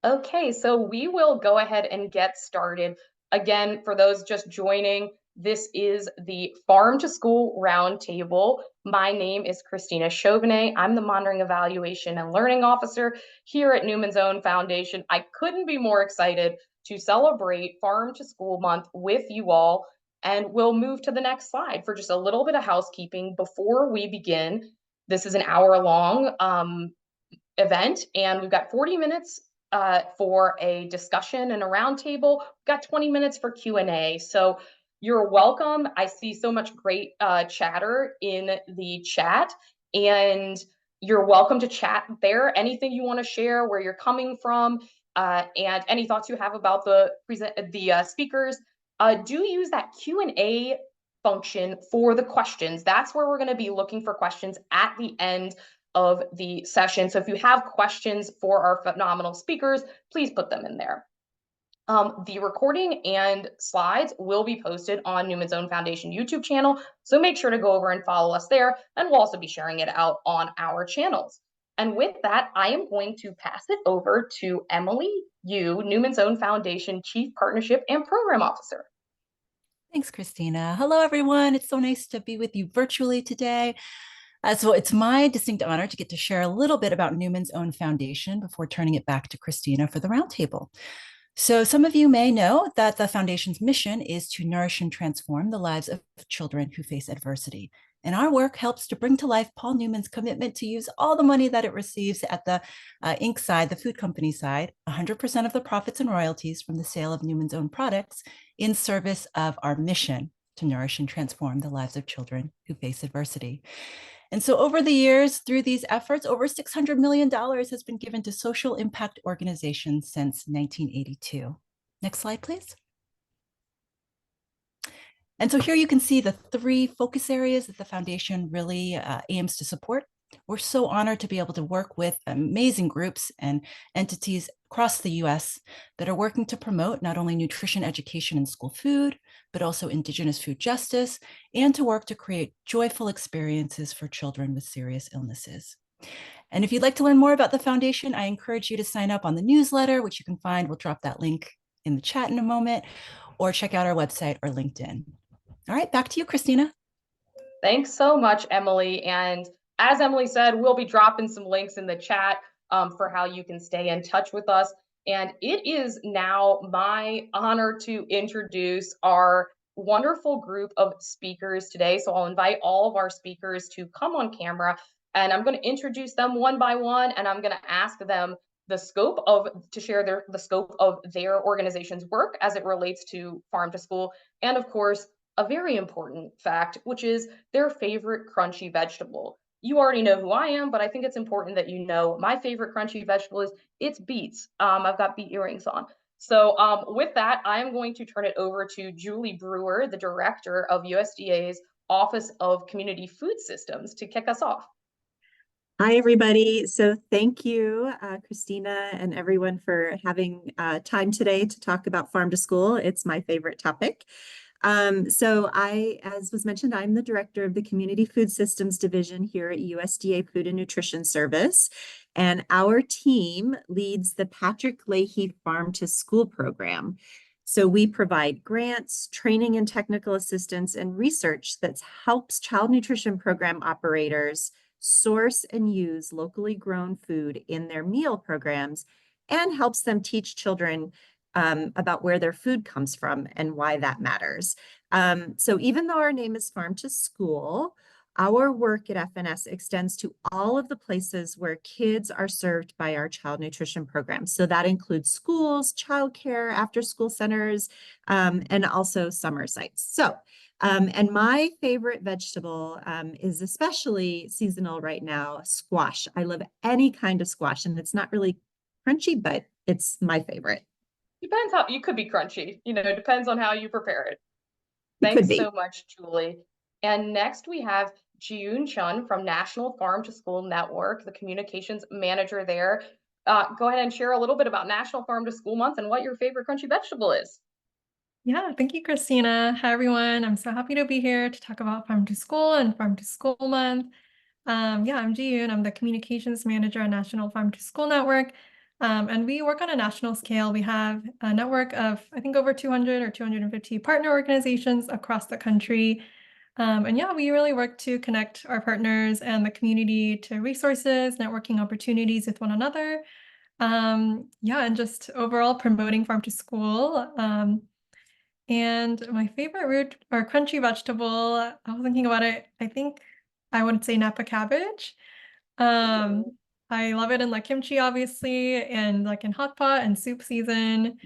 Okay, so we will go ahead and get started. Again, for those just joining, this is the Farm to School Roundtable. My name is Christina Chauvenet. I'm the Monitoring Evaluation and Learning Officer here at Newman's Own Foundation. I couldn't be more excited to celebrate Farm to School Month with you all. And we'll move to the next slide for just a little bit of housekeeping before we begin. This is an hour-long event, and we've got 40 minutes for a discussion and a roundtable. We've got 20 minutes for Q&A. So you're welcome. I see so much great chatter in the chat, and you're welcome to chat there. Anything you want to share, where you're coming from, and any thoughts you have about the speakers, do use that Q&A function for the questions. That's where we're going to be looking for questions at the end of the session. So if you have questions for our phenomenal speakers, please put them in there. The recording and slides will be posted on Newman's Own Foundation YouTube channel, so make sure to go over and follow us there, and we'll also be sharing it out on our channels. And with that, I am going to pass it over to Emily Yu, Newman's Own Foundation Chief Partnership and Program Officer. Thanks, Christina. Hello, everyone. It's so nice to be with you virtually today. So it's my distinct honor to get to share a little bit about Newman's Own Foundation before turning it back to Christina for the roundtable. So some of you may know that the foundation's mission is to nourish and transform the lives of children who face adversity. And our work helps to bring to life Paul Newman's commitment to use all the money that it receives at the Inc. side, the food company side, 100% of the profits and royalties from the sale of Newman's own products in service of our mission to nourish and transform the lives of children who face adversity. And so over the years, through these efforts, over $600 million has been given to social impact organizations since 1982. Next slide, please. And so here you can see the three focus areas that the foundation really aims to support. We're so honored to be able to work with amazing groups and entities across the US that are working to promote not only nutrition education in school food, but also Indigenous food justice, and to work to create joyful experiences for children with serious illnesses. And if you'd like to learn more about the foundation, I encourage you to sign up on the newsletter, which you can find. We'll drop that link in the chat in a moment, or check out our website or LinkedIn. All right, back to you, Christina. Thanks so much, Emily. And as Emily said, we'll be dropping some links in the chat for how you can stay in touch with us. And it is now my honor to introduce our wonderful group of speakers today. So I'll invite all of our speakers to come on camera, and I'm going to introduce them one by one, and I'm going to ask them the scope of to share the scope of their organization's work as it relates to farm to school, and of course, a very important fact, which is their favorite crunchy vegetable. You already know who I am, but I think it's important that you know my favorite crunchy vegetable is it's beets. I've got beet earrings on. So with that, I'm going to turn it over to Julie Brewer, the director of USDA's Office of Community Food Systems, to kick us off. Hi, everybody. So thank you, Christina, and everyone for having time today to talk about farm to school. It's my favorite topic. So as was mentioned, I'm the director of the Community Food Systems Division here at USDA Food and Nutrition Service. And our team leads the Patrick Leahy Farm to School program. So we provide grants, training and technical assistance, and research that helps child nutrition program operators source and use locally grown food in their meal programs, and helps them teach children about where their food comes from and why that matters. So even though our name is Farm to School, our work at FNS extends to all of the places where kids are served by our child nutrition programs. So that includes schools, childcare, after-school centers, and also summer sites. So, and my favorite vegetable is especially seasonal right now, squash. I love any kind of squash, and it's not really crunchy, but it's my favorite. Depends how you could be crunchy, it depends on how you prepare it. Thanks so much, Julie. And next we have Jiyoon Chon from National Farm to School Network, the communications manager there. Go ahead and share a little bit about National Farm to School Month and what your favorite crunchy vegetable is. Yeah, thank you, Christina. Hi, everyone. I'm so happy to be here to talk about Farm to School and Farm to School Month. I'm Jiyoon. I'm the communications manager at National Farm to School Network. And we work on a national scale. We have a network of, I think, over 200 or 250 partner organizations across the country. And yeah, we really work to connect our partners and the community to resources, networking opportunities with one another. Yeah, and just overall promoting farm to school. And my favorite root or crunchy vegetable, I was thinking about it. I think I would say Napa cabbage. Um, I love it in like kimchi, obviously, and like in hot pot and soup season.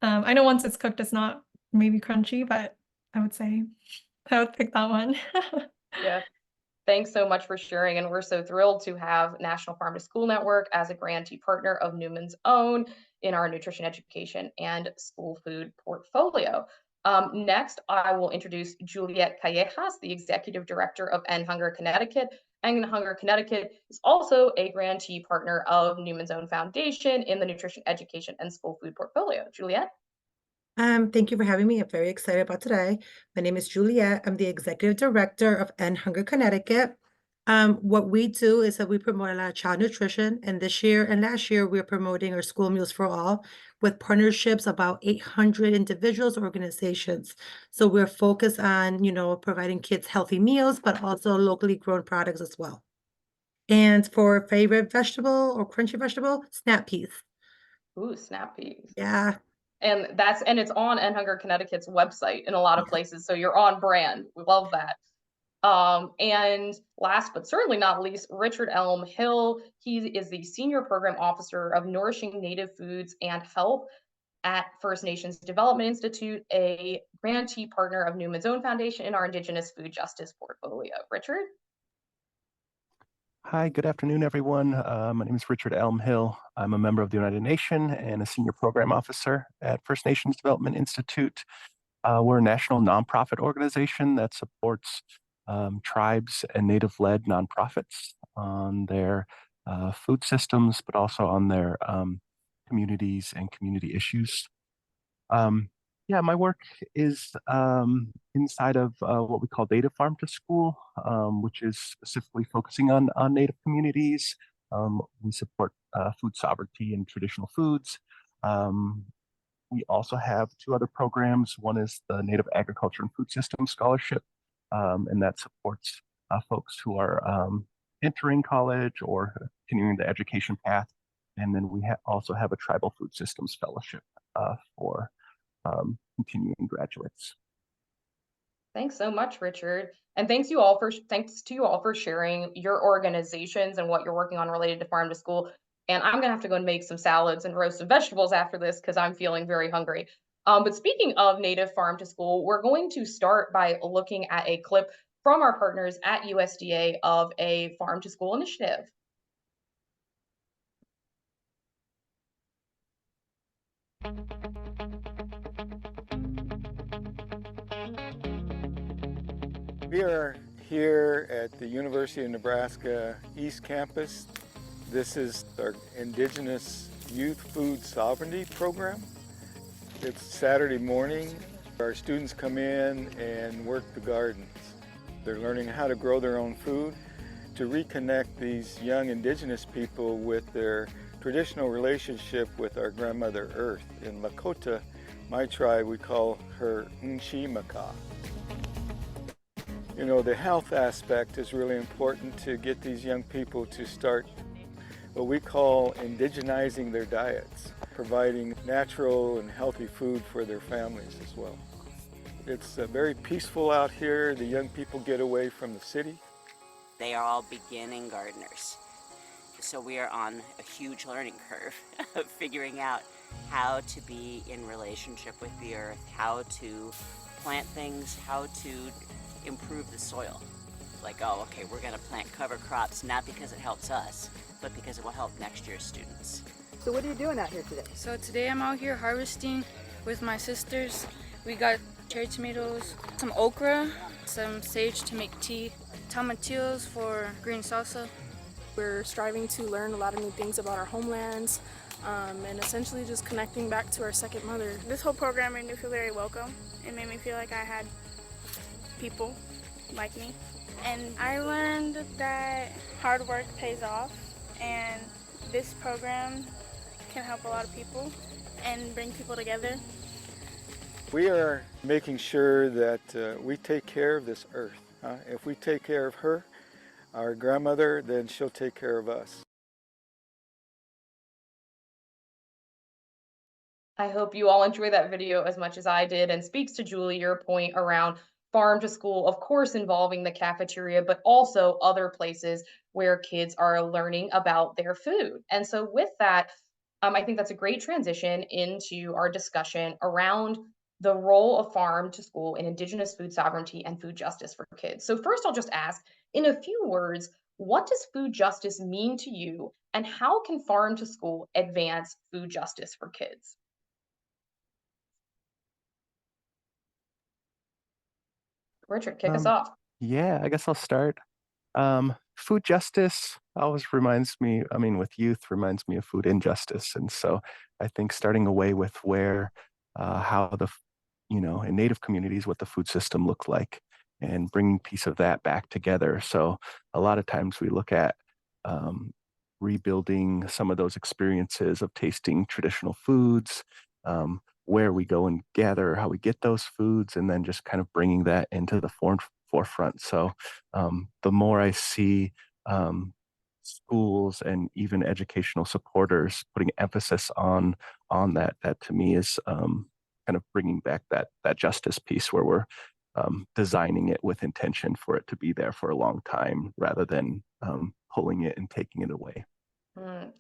I know once it's cooked, it's not maybe crunchy, but I would say I would pick that one. Yeah. Thanks so much for sharing. And we're so thrilled to have National Farm to School Network as a grantee partner of Newman's Own in our nutrition education and school food portfolio. Next, I will introduce Julieth Callejas, the executive director of End Hunger Connecticut. End Hunger Connecticut is also a grantee partner of Newman's Own Foundation in the nutrition education and school food portfolio. Julieth? Thank you for having me. I'm very excited about today. My name is Juliet. I'm the executive director of End Hunger Connecticut. What we do is that we promote a lot of child nutrition, and this year and last year we're promoting our school meals for all with partnerships about 800 individuals, organizations. So we're focused on, providing kids healthy meals, but also locally grown products as well. And for favorite vegetable or crunchy vegetable, snap peas. Ooh, snap peas. Yeah. And it's on End Hunger Connecticut's website in a lot of places. So you're on brand. We love that. And last but certainly not least, Richard Elm-Hill. He is the Senior Program Officer of Nourishing Native Foods and Health at First Nations Development Institute, a grantee partner of Newman's Own Foundation in our Indigenous Food Justice portfolio. Richard? Hi, good afternoon, everyone. My name is Richard Elm-Hill. I'm a member of the United Nations and a senior program officer at First Nations Development Institute. We're a national nonprofit organization that supports tribes and native-led nonprofits on their food systems, but also on their communities and community issues. Yeah, my work is inside of what we call Native Farm to School, which is specifically focusing on Native communities. We support food sovereignty and traditional foods. We also have two other programs. One is the Native Agriculture and Food Systems Scholarship, and that supports folks who are entering college or continuing the education path. And then we also have a Tribal Food Systems Fellowship for continuing graduates. Thanks so much, Richard. And thanks to you all for sharing your organizations and what you're working on related to farm to school. And I'm gonna have to go and make some salads and roast some vegetables after this because I'm feeling very hungry. But speaking of native farm to school, we're going to start by looking at a clip from our partners at USDA of a farm to school initiative. We are here at the University of Nebraska East Campus. This is our Indigenous Youth Food Sovereignty program. It's Saturday morning. Our students come in and work the gardens. They're learning how to grow their own food to reconnect these young Indigenous people with their traditional relationship with our grandmother Earth. In Lakota, my tribe, we call her Nshimaka. You know, the health aspect is really important to get these young people to start what we call indigenizing their diets, providing natural and healthy food for their families as well. It's very peaceful out here. The young people get away from the city. They are all beginning gardeners. So we are on a huge learning curve of figuring out how to be in relationship with the earth, how to plant things, how to improve the soil. Like, oh, okay, we're gonna plant cover crops, not because it helps us, but because it will help next year's students. So what are you doing out here today? So today I'm out here harvesting with my sisters. We got cherry tomatoes, some okra, some sage to make tea, tomatillos for green salsa. We're striving to learn a lot of new things about our homelands and essentially just connecting back to our second mother. This whole program made me feel very welcome. It made me feel like I had people like me. And I learned that hard work pays off, and this program can help a lot of people and bring people together. We are making sure that we take care of this earth. If we take care of her, our grandmother, then she'll take care of us. I hope you all enjoy that video as much as I did, and speaks to Julie, your point around farm to school, of course, involving the cafeteria, but also other places where kids are learning about their food. And so with that, I think that's a great transition into our discussion around the role of farm to school in Indigenous food sovereignty and food justice for kids. So first, I'll just ask, in a few words, what does food justice mean to you, and how can farm to school advance food justice for kids? Richard, kick us off. Yeah, I guess I'll start. Food justice always reminds me, I mean, with youth reminds me of food injustice. And so I think starting away with where, how the, in Native communities, what the food system looked like, and bringing piece of that back together. So a lot of times we look at rebuilding some of those experiences of tasting traditional foods, where we go and gather, how we get those foods, and then just kind of bringing that into the forefront. So the more I see schools and even educational supporters putting emphasis on that, that to me is kind of bringing back that justice piece, where we're designing it with intention for it to be there for a long time, rather than pulling it and taking it away.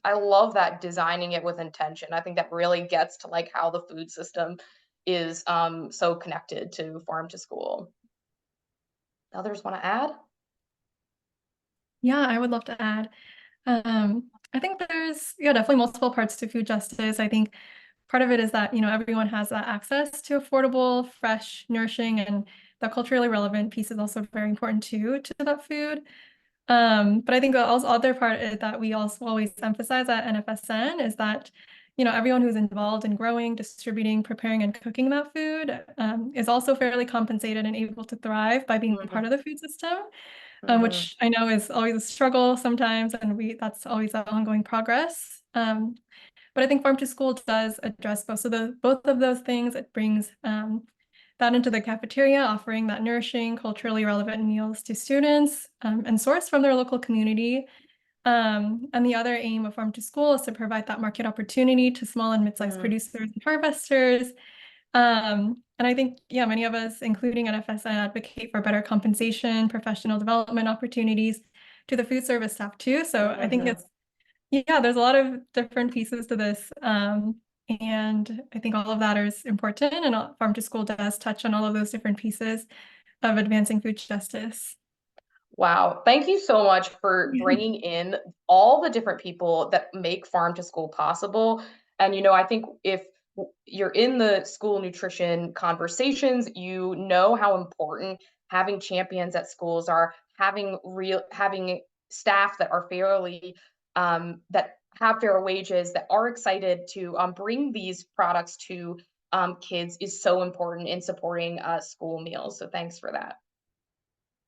I love that, designing it with intention. I think that really gets to like how the food system is so connected to farm to school. Others want to add? Yeah, I would love to add. I think there's definitely multiple parts to food justice. I think part of it is that everyone has that access to affordable, fresh, nourishing, and the culturally relevant piece is also very important too to that food. But I think the also other part is that we also always emphasize at NFSN is that everyone who's involved in growing, distributing, preparing, and cooking that food is also fairly compensated and able to thrive by being part of the food system. Which I know is always a struggle sometimes, and that's always an ongoing progress. But I think farm to school does address both of those things. It brings that into the cafeteria, offering that nourishing, culturally relevant meals to students and sourced from their local community. And the other aim of farm to school is to provide that market opportunity to small and mid-sized producers and harvesters. And I think, many of us, including NFSN, advocate for better compensation, professional development opportunities to the food service staff too. So I think there's a lot of different pieces to this. And I think all of that is important, and farm to school does touch on all of those different pieces of advancing food justice. Wow. Thank you so much for bringing in all the different people that make farm to school possible. And, I think if you're in the school nutrition conversations, you know how important having champions at schools are, having staff that are fairly, that have fair wages, that are excited to bring these products to kids is so important in supporting school meals. So thanks for that.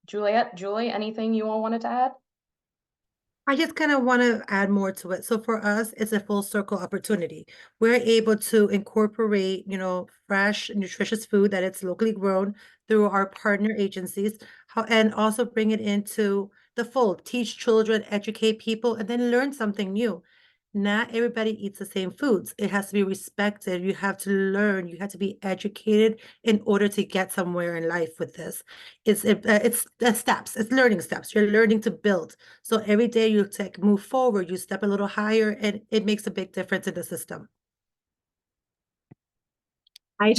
Julie, anything you all wanted to add? I just kind of want to add more to it. So for us, it's a full circle opportunity. We're able to incorporate, fresh, nutritious food that it's locally grown through our partner agencies, and also bring it into the fold, teach children, educate people, and then learn something new. Not everybody eats the same foods. It has to be respected. You have to learn. You have to be educated in order to get somewhere in life with this. It's the steps. It's learning steps. You're learning to build. So every day you move forward, you step a little higher, and it makes a big difference in the system. I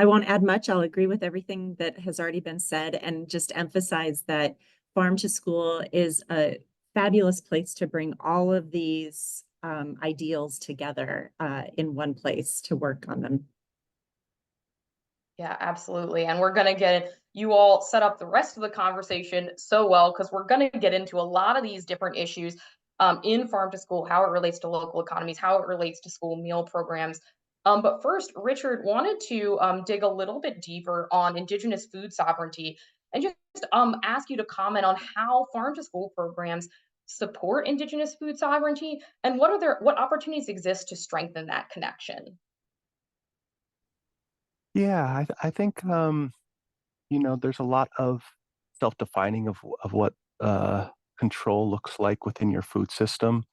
won't add much. I'll agree with everything that has already been said, and just emphasize that farm to school is a fabulous place to bring all of these ideals together in one place to work on them. Yeah, absolutely. And we're going to get you all set up the rest of the conversation so well, because we're going to get into a lot of these different issues in farm to school, how it relates to local economies, how it relates to school meal programs. But first, Richard, wanted to dig a little bit deeper on Indigenous food sovereignty, and just ask you to comment on how farm to school programs support Indigenous food sovereignty, and what opportunities exist to strengthen that connection? Yeah, I think there's a lot of self-defining of what control looks like within your food system.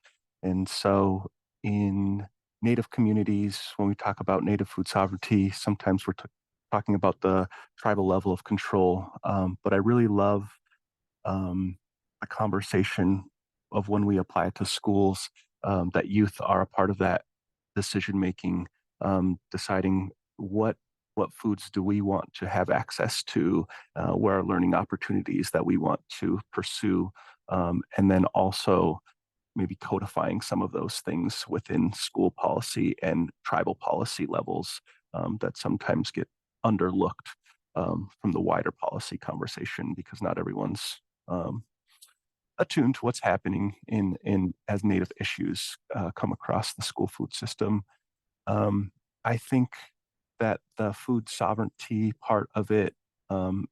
And so in Native communities, when we talk about Native food sovereignty, sometimes we're talking about the tribal level of control. But I really love the conversation of when we apply it to schools, that youth are a part of that decision making, deciding what foods do we want to have access to, where are learning opportunities that we want to pursue, and then also maybe codifying some of those things within school policy and tribal policy levels, that sometimes get underlooked from the wider policy conversation because not everyone's um, attuned to what's happening in as Native issues come across the school food system. I think that the food sovereignty part of it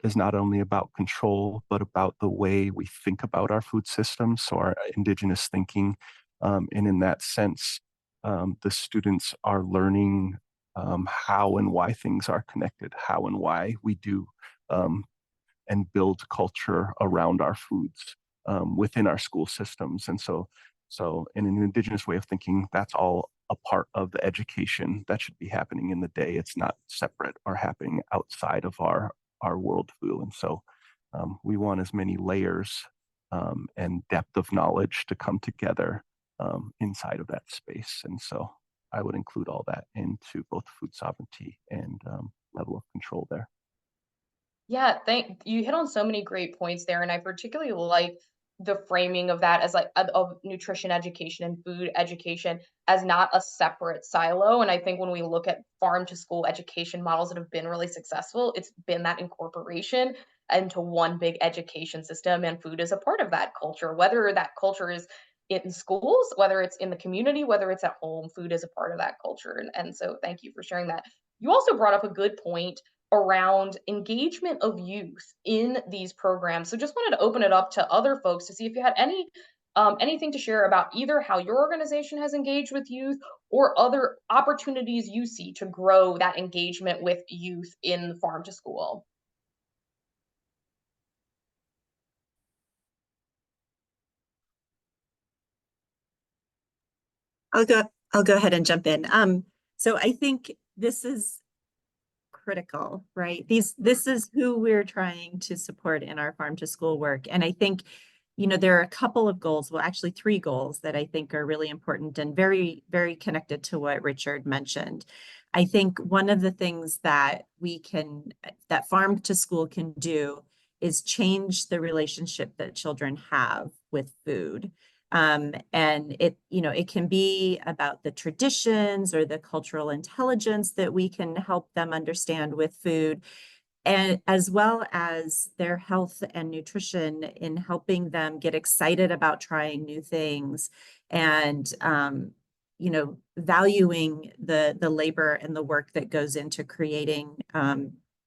is not only about control, but about the way we think about our food system, so our indigenous thinking. And in that sense, the students are learning how and why things are connected, how and why we do um, and build culture around our foods within our school systems. And so in an indigenous way of thinking, that's all a part of the education that should be happening in the day. It's not separate or happening outside of our worldview. And so we want as many layers and depth of knowledge to come together inside of that space. And so I would include all that into both food sovereignty and level of control there. Yeah, thank you hit on so many great points there, and I particularly like the framing of that as like of nutrition education and food education as not a separate silo. And I think when we look at farm to school education models that have been really successful, it's been that incorporation into one big education system, and food is a part of that culture, whether that culture is in schools, whether it's in the community, whether it's at home, food is a part of that culture. And so thank you for sharing that. You also brought up a good point around engagement of youth in these programs. So just wanted to open it up to other folks to see if you had anything to share about either how your organization has engaged with youth or other opportunities you see to grow that engagement with youth in farm to school. I'll go ahead and jump in. So I think this is critical, right? This is who we're trying to support in our farm to school work. And I think, there are a couple of goals, well, actually 3 goals that I think are really important and very, very connected to what Richard mentioned. I think one of the things that that farm to school can do is change the relationship that children have with food. And it can be about the traditions or the cultural intelligence that we can help them understand with food, and as well as their health and nutrition in helping them get excited about trying new things and valuing the labor and the work that goes into creating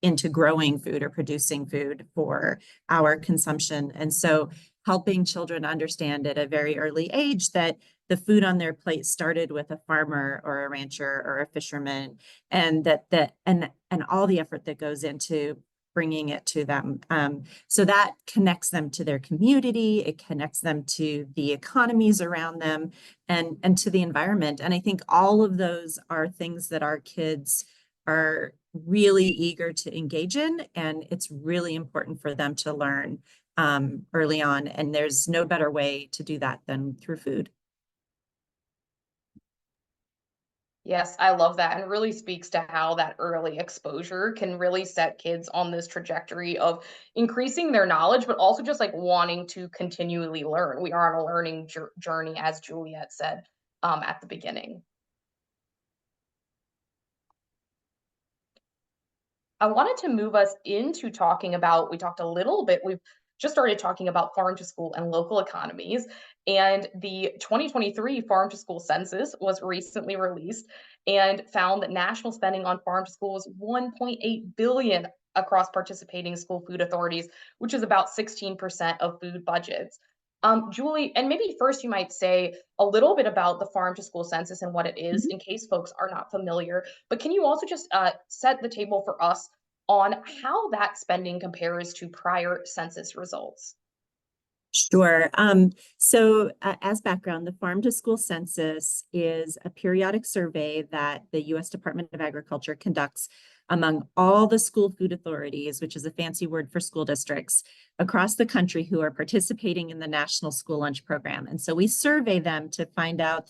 into growing food or producing food for our consumption. And so helping children understand at a very early age that the food on their plate started with a farmer or a rancher or a fisherman, and and all the effort that goes into bringing it to them. So that connects them to their community, it connects them to the economies around them and to the environment. And I think all of those are things that our kids are really eager to engage in, and it's really important for them to learn early on. And there's no better way to do that than through food. Yes, I love that, and really speaks to how that early exposure can really set kids on this trajectory of increasing their knowledge, but also just like wanting to continually learn. We are on a learning journey, as Juliet said at the beginning. I wanted to move us into talking about, we talked a little bit, we've just started talking about farm to school and local economies. And the 2023 farm to school census was recently released and found that national spending on farm to school was 1.8 billion across participating school food authorities, which is about 16% of food budgets. Julie, and maybe first you might say a little bit about the farm to school census and what it is, in case folks are not familiar. But can you also just set the table for us on how that spending compares to prior census results? Sure. As background, the Farm to School Census is a periodic survey that the U.S. Department of Agriculture conducts among all the school food authorities, which is a fancy word for school districts across the country who are participating in the National School Lunch Program. And so we survey them to find out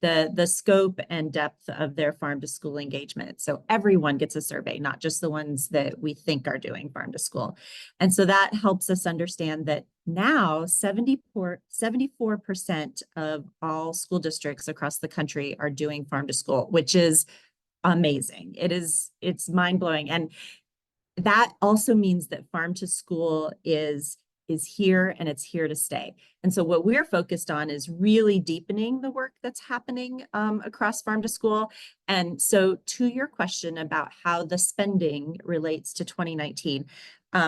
the scope and depth of their farm to school engagement. So everyone gets a survey, not just the ones that we think are doing farm to school. And so that helps us understand that now 74% of all school districts across the country are doing farm to school, which is amazing. It's mind-blowing. And that also means that farm to school is here and it's here to stay. And so what we're focused on is really deepening the work that's happening across farm to school. And so to your question about how the spending relates to 2019,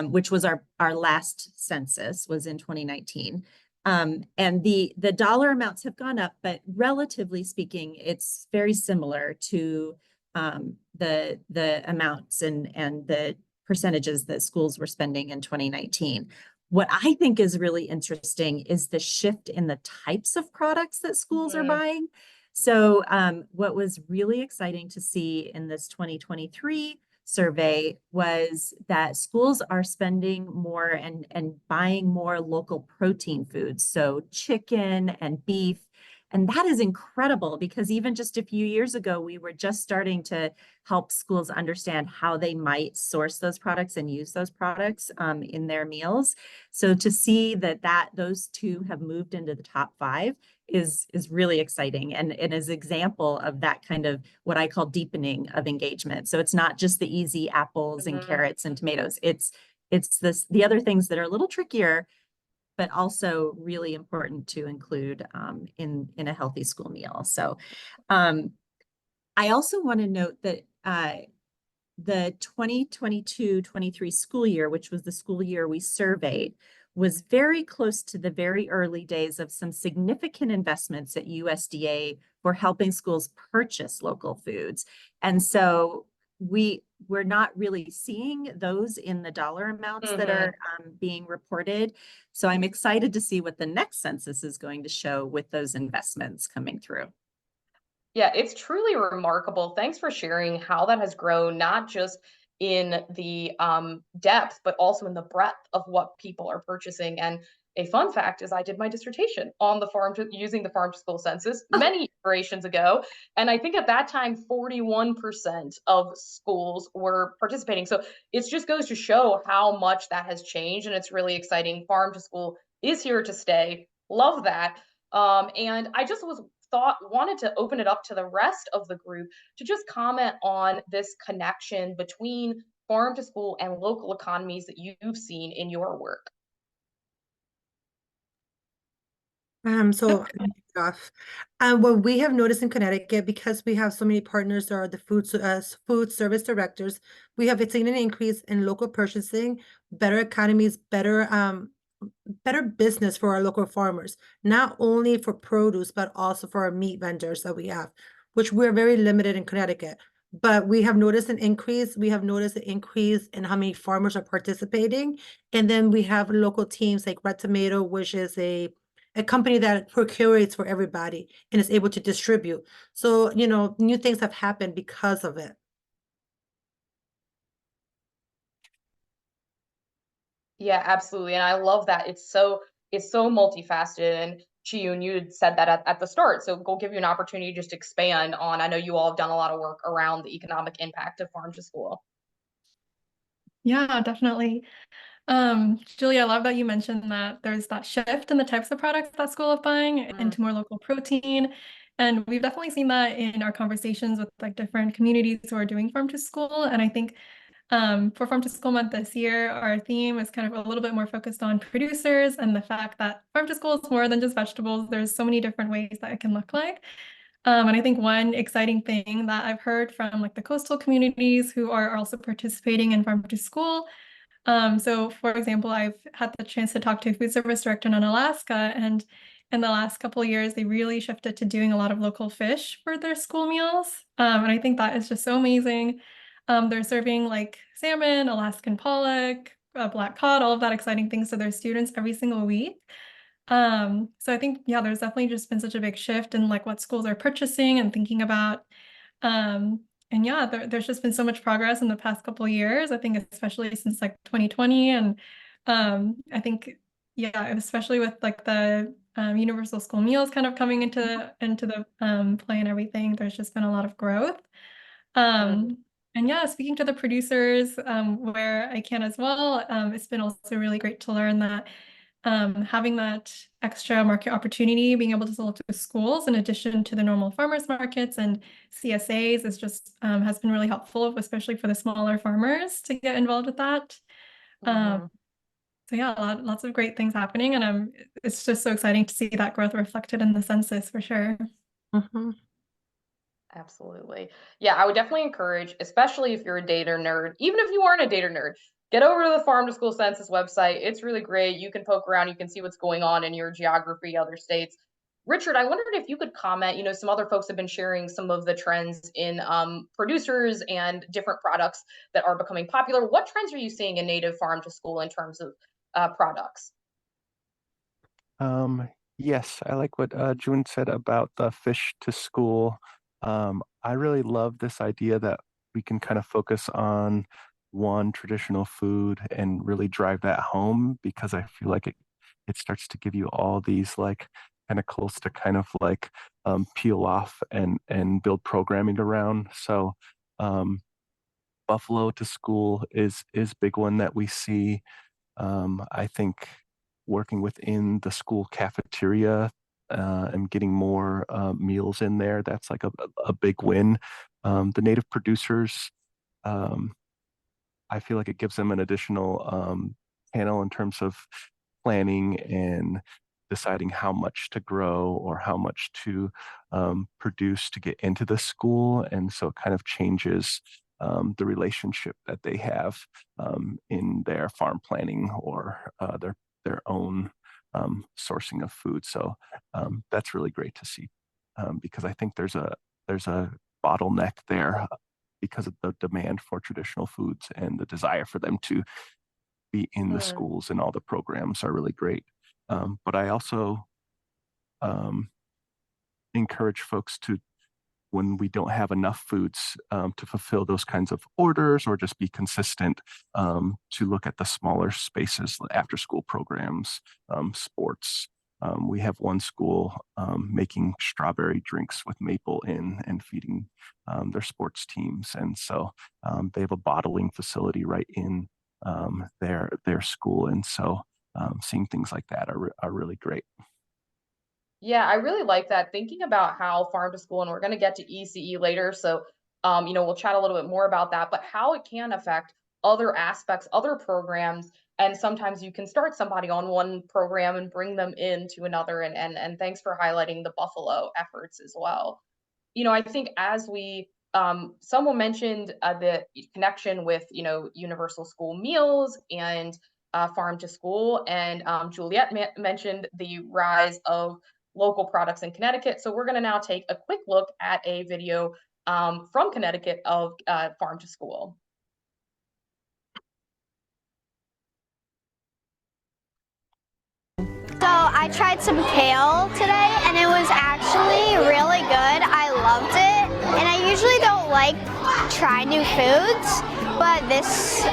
which was our last census was in 2019. And the dollar amounts have gone up, but relatively speaking, it's very similar to the amounts and the percentages that schools were spending in 2019. What I think is really interesting is the shift in the types of products that schools are buying. So what was really exciting to see in this 2023 survey was that schools are spending more and buying more local protein foods. So chicken and beef. And that is incredible because even just a few years ago, we were just starting to help schools understand how they might source those products and use those products in their meals. So to see that those two have moved into the top 5 is really exciting and is an example of that kind of what I call deepening of engagement. So it's not just the easy apples and carrots and tomatoes. It's the other things that are a little trickier, but also really important to include in a healthy school meal. So I also want to note that the 2022-23 school year, which was the school year we surveyed, was very close to the very early days of some significant investments at USDA for helping schools purchase local foods. And so we're not really seeing those in the dollar amounts that are being reported. So I'm excited to see what the next census is going to show with those investments coming through. Yeah, it's truly remarkable. Thanks for sharing how that has grown, not just in the depth, but also in the breadth of what people are purchasing. And a fun fact is I did my dissertation on using the farm to school census many iterations ago. And I think at that time, 41% of schools were participating. So it just goes to show how much that has changed. And it's really exciting. Farm to school is here to stay. Love that. And I just wanted to open it up to the rest of the group to just comment on this connection between farm to school and local economies that you've seen in your work. What we have noticed in Connecticut, because we have so many partners that are the food service directors, we have seen an increase in local purchasing, better economies, better business for our local farmers, not only for produce, but also for our meat vendors that we have, which we're very limited in Connecticut. But we have noticed an increase. We have noticed an increase in how many farmers are participating. And then we have local teams like Red Tomato, which is a company that procures for everybody and is able to distribute. So, new things have happened because of it. Yeah, absolutely. And I love that. It's so multifaceted. And Jiyoon, you had said that at the start. So we'll give you an opportunity to just expand on. I know you all have done a lot of work around the economic impact of farm to school. Yeah, definitely. Julie, I love that you mentioned that there's that shift in the types of products that school is buying into more local protein. And we've definitely seen that in our conversations with like different communities who are doing farm to school. And I think for Farm to School Month this year, our theme is kind of a little bit more focused on producers and the fact that farm to school is more than just vegetables. There's so many different ways that it can look like. And I think one exciting thing that I've heard from like the coastal communities who are also participating in farm to school So for example, I've had the chance to talk to a food service director in Alaska, and in the last couple of years, they really shifted to doing a lot of local fish for their school meals. And I think that is just so amazing. They're serving like salmon, Alaskan pollock, black cod, all of that exciting things to their students every single week. So I think, yeah, there's definitely just been such a big shift in like what schools are purchasing and thinking about. Um, and yeah, there's just been so much progress in the past couple of years. I think especially since like 2020, and I think, yeah, especially with like the universal school meals kind of coming into the play and everything, there's just been a lot of growth. And yeah, speaking to the producers where I can as well, it's been also really great to learn that having that extra market opportunity, being able to sell to schools in addition to the normal farmers markets and CSAs is just has been really helpful, especially for the smaller farmers to get involved with that. Mhm. So yeah, lots of great things happening, and it's just so exciting to see that growth reflected in the census for sure. Mhm. Absolutely. Yeah, I would definitely encourage, especially if you're a data nerd, even if you aren't a data nerd, get over to the Farm to School Census website. It's really great. You can poke around, you can see what's going on in your geography, other states. Richard, I wondered if you could comment. Some other folks have been sharing some of the trends in producers and different products that are becoming popular. What trends are you seeing in native farm to school in terms of products? Yes, I like what June said about the fish to school. I really love this idea that we can kind of focus on one traditional food and really drive that home, because I feel like it starts to give you all these like kind of close to kind of like peel off and build programming around. So um, Buffalo to school is big one that we see. I think working within the school cafeteria and getting more meals in there, that's like a big win. The native producers, um, I feel like it gives them an additional panel in terms of planning and deciding how much to grow or how much to produce to get into the school. And so it kind of changes the relationship that they have in their farm planning or their own sourcing of food. So that's really great to see, because I think there's a bottleneck there because of the demand for traditional foods and the desire for them to be in the Mm. schools, and all the programs are really great. But I also um, encourage folks to, when we don't have enough foods to fulfill those kinds of orders or just be consistent, to look at the smaller spaces, after school programs, sports. We have one school making strawberry drinks with maple in and feeding their sports teams. And so they have a bottling facility right in their school. And so seeing things like that are really great. Yeah, I really like that. Thinking about how farm to school, and we're going to get to ECE later, so we'll chat a little bit more about that, but how it can affect other aspects, other programs, and sometimes you can start somebody on one program and bring them into another. And thanks for highlighting the Buffalo efforts as well. I think as we someone mentioned the connection with universal school meals and farm to school, and Juliet mentioned the rise of local products in Connecticut. So we're going to now take a quick look at a video from Connecticut of farm to school. So I tried some kale today and it was actually really good. I loved it. And I usually don't like try new foods, but this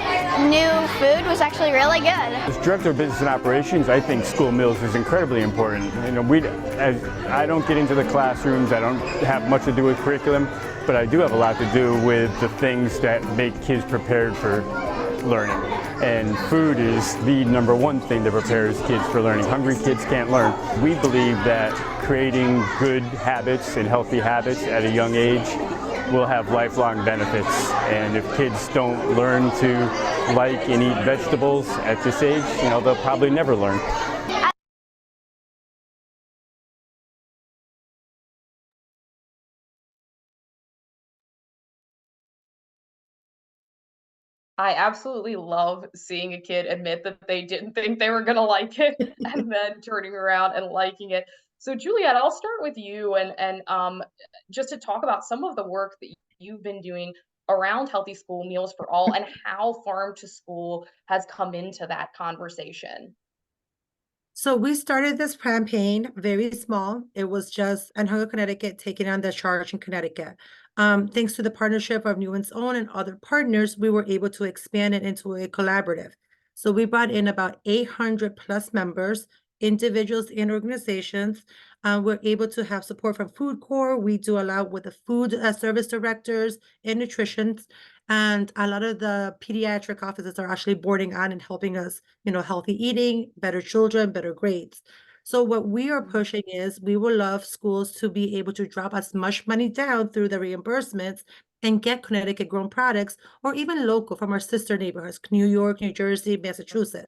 new food was actually really good. As Director of Business and Operations, I think school meals is incredibly important. I don't get into the classrooms, I don't have much to do with curriculum, but I do have a lot to do with the things that make kids prepared for learning. And food is the number one thing that prepares kids for learning. Hungry kids can't learn. We believe that creating good habits and healthy habits at a young age will have lifelong benefits. And if kids don't learn to like and eat vegetables at this age, they'll probably never learn. I absolutely love seeing a kid admit that they didn't think they were gonna like it and then turning around and liking it. So Juliet, I'll start with you and just to talk about some of the work that you've been doing around healthy school meals for all and how farm to school has come into that conversation. So we started this campaign very small. It was just Hunger Connecticut taking on the charge in Connecticut. Thanks to the partnership of Newman's Own and other partners, we were able to expand it into a collaborative. So we brought in about 800 plus members, individuals and organizations. We're able to have support from Food Corps. We do a lot with the food service directors and nutrition. And a lot of the pediatric offices are actually boarding on and helping us, healthy eating, better children, better grades. So what we are pushing is we would love schools to be able to drop as much money down through the reimbursements and get Connecticut grown products or even local from our sister neighborhoods, New York, New Jersey, Massachusetts.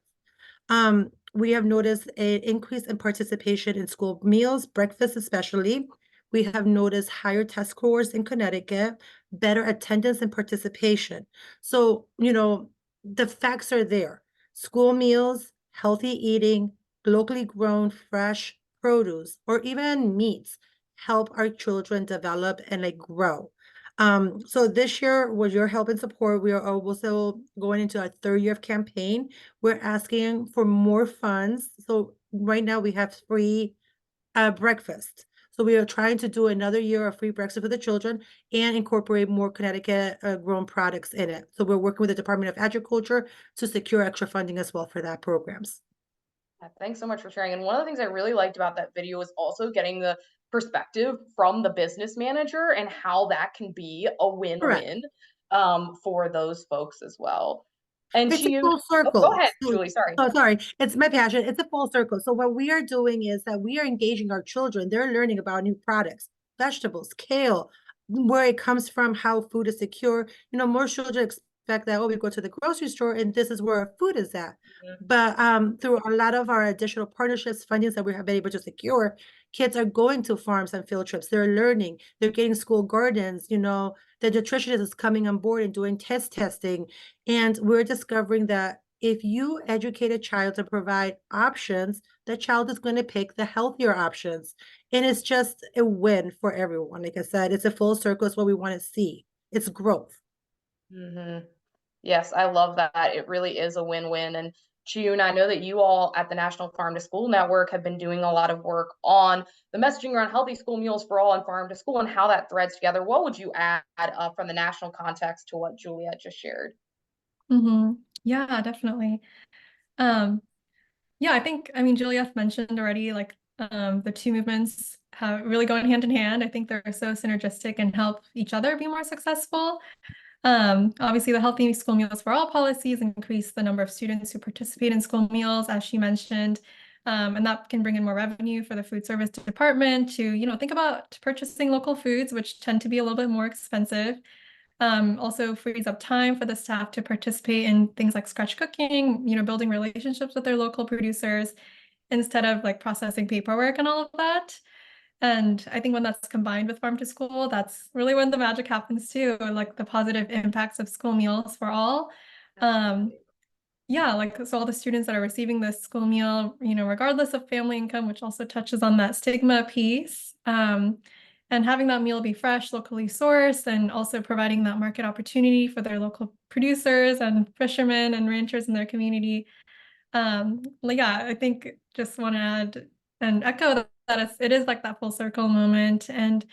We have noticed an increase in participation in school meals, breakfast especially. We have noticed higher test scores in Connecticut, better attendance and participation. So, the facts are there. School meals, healthy eating, locally grown fresh produce, or even meats help our children develop and grow. So this year, with your help and support, we are also going into our third year of campaign. We're asking for more funds. So right now we have free breakfast. So we are trying to do another year of free breakfast for the children and incorporate more Connecticut grown products in it. So we're working with the Department of Agriculture to secure extra funding as well for that programs. Thanks so much for sharing. And one of the things I really liked about that video was also getting the perspective from the business manager and how that can be a Correct. win-win for those folks as well. And It's a Jiyoon, full oh, go circle. ahead, So, Julie, sorry. oh, sorry. It's my passion. It's a full circle. So what we are doing is that we are engaging our children. They're learning about new products, vegetables, kale, where it comes from, how food is secure. More children expect that, oh, we go to the grocery store and this is where our food is at. But through a lot of our additional partnerships, fundings that we have been able to secure, kids are going to farms and field trips. They're learning. They're getting school gardens. The nutritionist is coming on board and doing testing. And we're discovering that if you educate a child to provide options, the child is going to pick the healthier options. And it's just a win for everyone. Like I said, it's a full circle. It's what we want to see. It's growth. Yes, I love that. It really is a win-win. And Jiyoon, I know that you all at the National Farm to School Network have been doing a lot of work on the messaging around healthy school meals for all and farm to school and how that threads together. What would you add from the national context to what Juliet just shared? Yeah, definitely. Yeah, I mean, Julieth mentioned already, the two movements have really going hand in hand. I think they're so synergistic and help each other be more successful. Obviously, the Healthy School Meals for All policies increase the number of students who participate in school meals, as she mentioned, and that can bring in more revenue for the food service department to, think about purchasing local foods, which tend to be a little bit more expensive. Also frees up time for the staff to participate in things like scratch cooking, building relationships with their local producers instead of processing paperwork and all of that. And I think when that's combined with farm to school, that's really when the magic happens too, like the positive impacts of school meals for all. Yeah, so all the students that are receiving this school meal, regardless of family income, which also touches on that stigma piece, and having that meal be fresh, locally sourced, and also providing that market opportunity for their local producers and fishermen and ranchers in their community. Yeah, I think just want to add and echo that it is like that full circle moment, and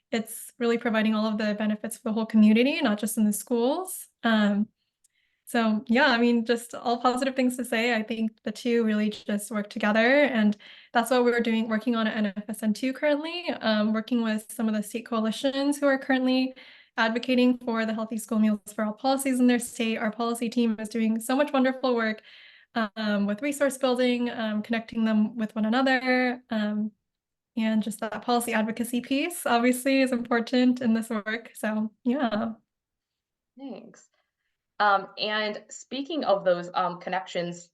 it's really providing all of the benefits for the whole community, not just in the schools. So yeah, I mean, just all positive things to say. I think the two really just work together, and that's what we're working on at NFSN2 currently, working with some of the state coalitions who are currently advocating for the Healthy School Meals for All policies in their state. Our policy team is doing so much wonderful work with resource building, connecting them with one another, and just that policy advocacy piece obviously is important in this work. So yeah. Thanks. And speaking of those connections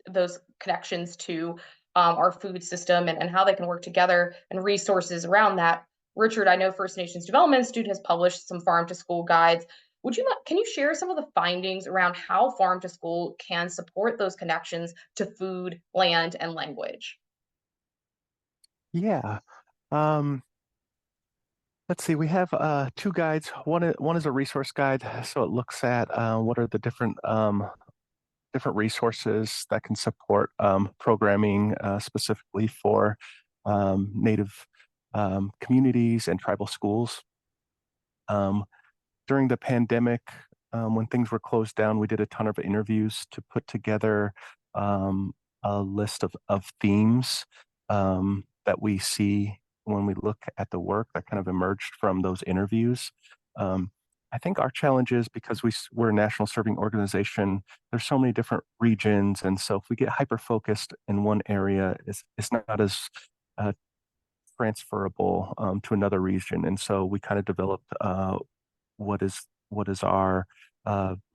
to our food system and how they can work together and resources around that, Richard, I know First Nations Development Institute has published some farm to school guides. Can you share some of the findings around how farm to school can support those connections to food, land, and language? Yeah. Um, let's see, we have two guides. One is a resource guide, so it looks at what are the different resources that can support programming specifically for Native communities and tribal schools. During the pandemic, when things were closed down, we did a ton of interviews to put together um, a list of themes that we see when we look at the work that kind of emerged from those interviews. Um, I think our challenge is because we're a national serving organization, there's so many different regions. And so if we get hyper focused in one area, it's not as uh, transferable to another region. And so we kind of developed what is our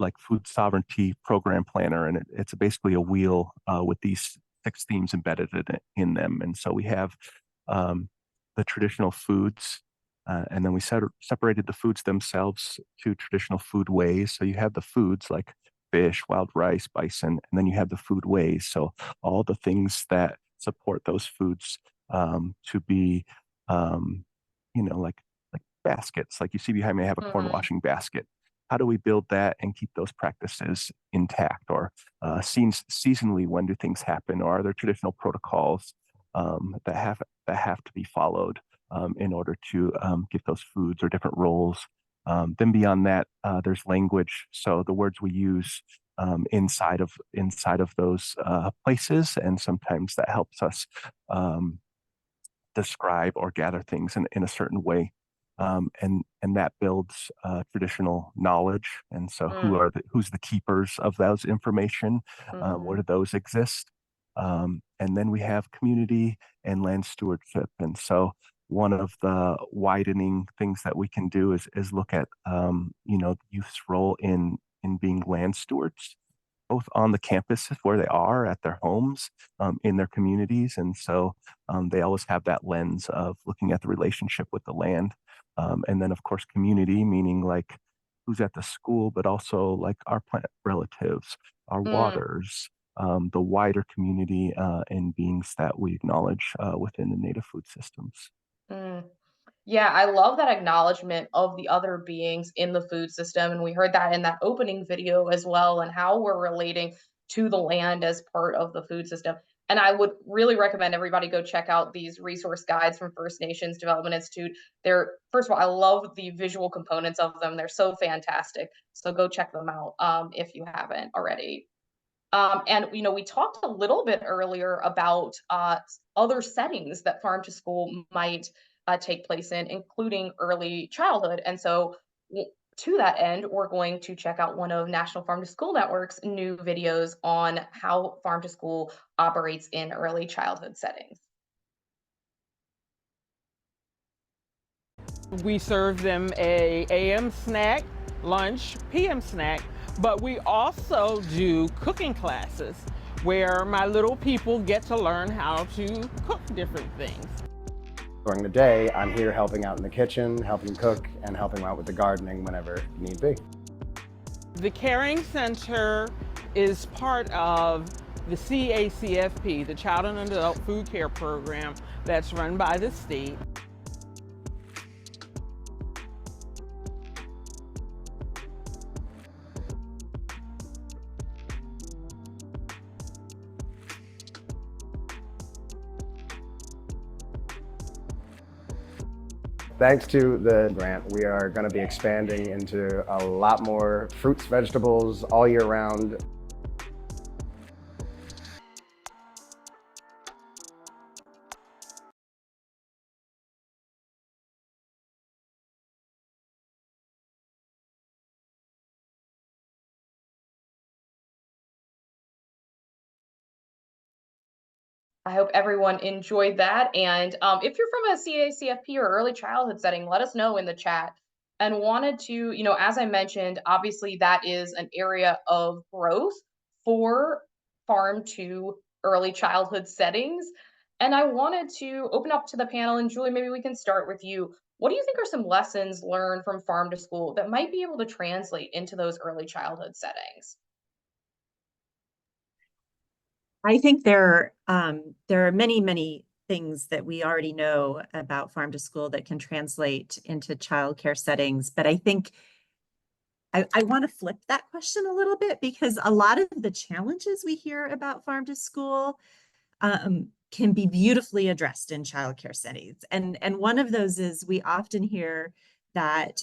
like food sovereignty program planner, and it's basically a wheel with these 6 themes embedded in them. And so we have the traditional foods, and then we separated the foods themselves to traditional food ways. So you have the foods like fish, wild rice, bison, and then you have the food ways. So all the things that support those foods to be, like baskets. Like you see behind me, I have a corn washing basket. How do we build that and keep those practices intact? Or seasonally, when do things happen? Or are there traditional protocols that have to be followed in order to get those foods or different roles? Then beyond that, there's language. So the words we use inside of those places, and sometimes that helps us describe or gather things in a certain way. And that builds traditional knowledge. And so who's the keepers of those information? Where do those exist? And then we have community and land stewardship. And so one of the widening things that we can do is look at youth's role in being land stewards, both on the campus where they are at their homes, in their communities. And so they always have that lens of looking at the relationship with the land. And then, of course, community, meaning like who's at the school, but also like our plant relatives, our waters, the wider community and beings that we acknowledge within the native food systems. Mm. Yeah, I love that acknowledgement of the other beings in the food system. And we heard that in that opening video as well, and how we're relating to the land as part of the food system. And I would really recommend everybody go check out these resource guides from First Nations Development Institute. They're, first of all, I love the visual components of them. They're so fantastic. So go check them out if you haven't already. And we talked a little bit earlier about other settings that farm to school might take place in, including early childhood. And so, to that end, we're going to check out one of National Farm to School Network's new videos on how farm to school operates in early childhood settings. We serve them a AM snack, lunch, PM snack, but we also do cooking classes where my little people get to learn how to cook different things. During the day, I'm here helping out in the kitchen, helping cook, and helping out with the gardening whenever need be. The Caring Center is part of the CACFP, the Child and Adult Food Care Program that's run by the state. Thanks to the grant, we are going to be expanding into a lot more fruits, vegetables all year round. I hope everyone enjoyed that. And if you're from a CACFP or early childhood setting, let us know in the chat. And wanted to, as I mentioned, obviously that is an area of growth for farm to early childhood settings. And I wanted to open up to the panel, and Julie, maybe we can start with you. What do you think are some lessons learned from farm to school that might be able to translate into those early childhood settings? I think there are many, many things that we already know about farm to school that can translate into childcare settings. But I think I want to flip that question a little bit, because a lot of the challenges we hear about farm to school can be beautifully addressed in childcare settings. And one of those is, we often hear that